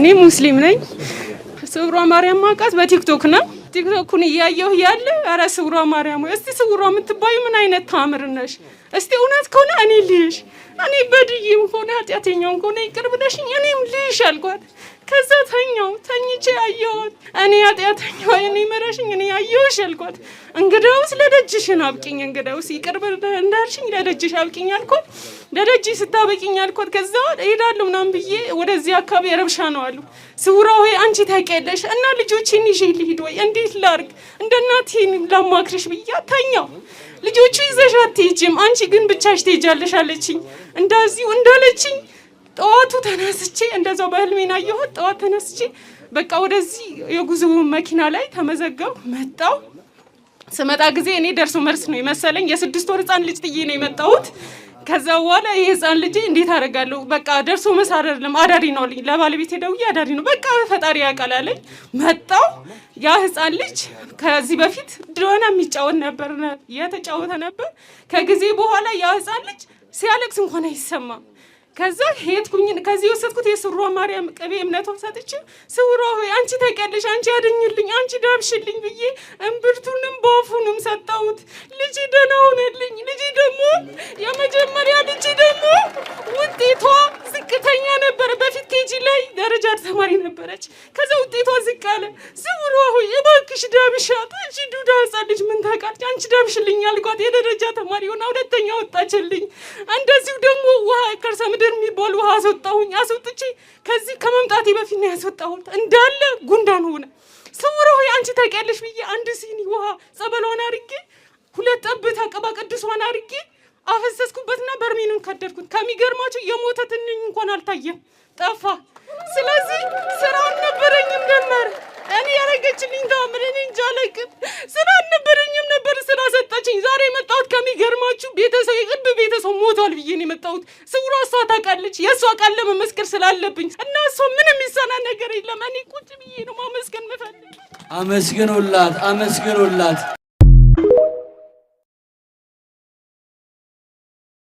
እኔ ሙስሊም ነኝ። ስውሯ ማርያም ማቃት በቲክቶክ ነው። ቲክቶኩን እያየሁ ያለ አረ ስውሯ ማርያም እስቲ ስውሯ የምትባዩ ምን አይነት ታምር ነሽ? እስቲ እውነት ከሆነ እኔ ልይሽ፣ እኔ በድዬም ሆነ ኃጢአተኛውም ሆነ ይቅር ብለሽኝ እኔም ልይሽ አልኳት። ከዛ ተኝቼ አየሁት። እኔ ኃጢአተኛው እኔ መረሽኝ እኔ አየሁሽ አልኳት። እንግዳውስ ለደጅሽን አብቂኝ፣ እንግዳውስ ይቅር እንዳልሽኝ ለደጅሽ አብቂኝ አልኳት። ለደጅሽ ስታበቂኝ አልኳት። ከዛ እሄዳለሁ ምናምን ብዬ ወደዚህ አካባቢ ረብሻ ነው አሉ። ስውሯ ሆይ አንቺ ታውቂያለሽ እና ልጆቼን ይዤ ልሂድ ወይ እንዴት ላርግ? እንደ እናቴ ላማክርሽ ብዬ ተኛው። ልጆቹ ይዘሽ አትሄጂም አንቺ ግን ብቻሽ ትሄጃለሽ አለችኝ። እንደዚሁ እንዳለችኝ ጠዋቱ ተነስቼ እንደዛው በህልሜና አየሁት። ጠዋት ተነስቼ በቃ ወደዚህ የጉዞ መኪና ላይ ተመዘገብ መጣው። ስመጣ ጊዜ እኔ ደርሶ መልስ ነው የመሰለኝ። የ6 ወር ህፃን ልጅ ጥዬ ነው የመጣሁት። ከዛ በኋላ ይሄ ህፃን ልጅ እንዴት አደርጋለሁ? በቃ ደርሶ መልስ አይደለም አዳሪ ነው ልኝ ለባለቤቴ ደውዬ አዳሪ ነው በቃ ፈጣሪ ያውቃል አለኝ። መጣው። ያ ህፃን ልጅ ከዚህ በፊት ድሮና የሚጫወት ነበር የተጫወተ ነበር። ከጊዜ በኋላ ያ ህፃን ልጅ ሲያለቅስ እንኳን አይሰማም። ከዛ ሄድኩኝ። ከዚህ ወሰድኩት የስውሯ ማርያም ቅቤ እምነቷ ሰጥቼ ስውሯ ሆይ አንቺ ታውቂያለሽ አንቺ አድኝልኝ አንቺ ዳብሽልኝ ብዬ እምብርቱንም ባፉንም ሰጣሁት። ልጅ ደህና ሆነልኝ። ልጅ ደግሞ የመጀመሪያ ልጅ ደግሞ ውጤቷ ዝቅተኛ ነበር። በፊት ኬጂ ላይ ደረጃ ተማሪ ነበረች። ከዛ ውጤቷ ዝቅ አለ። ስውሯ ሆይ እባክሽ ዳብሻት። እቺ ዱዳ ህፃን ልጅ ምን ታውቃለች? አንቺ ዳብሽልኝ አልኳት። የደረጃ ተማሪ ሆና ሁለተኛ ወጣችልኝ። እንደዚሁ ደግሞ ውሃ ከርሰ ምድር የሚባል ውሃ አስወጣሁኝ። አስወጥቼ ከዚህ ከመምጣቴ በፊት ነው ያስወጣሁት። እንዳለ ጉንዳን ሆነ። ስውሯ ሆይ አንቺ ታውቂያለሽ ብዬ አንድ ሲኒ ውሃ ጸበሏን አድርጌ 2 ጠብታ ቅባ ቅዱሷን አድርጌ አፈሰስኩበትና በርሜኑን ከደድኩት። ከሚገርማችሁ የሞተ ትንኝ እንኳን አልታየም፣ ጠፋ። ስለዚህ ስራ አልነበረኝም ነበር። እኔ ያረገችልኝ ታምር እኔ እንጃ አላውቅም። ስራ አልነበረኝም ነበር፣ ስራ ሰጣችኝ። ዛሬ የመጣሁት ከሚገርማችሁ ቤተሰብ የቅርብ ቤተሰብ ሞቷል ብዬ ነው የመጣሁት። ስውሯ እሷ ታውቃለች። የእሷ ቃል ለመመስከር ስላለብኝ እና እሷ ምንም የሚሰና ነገር የለም። እኔ ቁጭ ብዬ ነው ማመስገን የምፈልግ። አመስግኑላት፣ አመስግኑላት።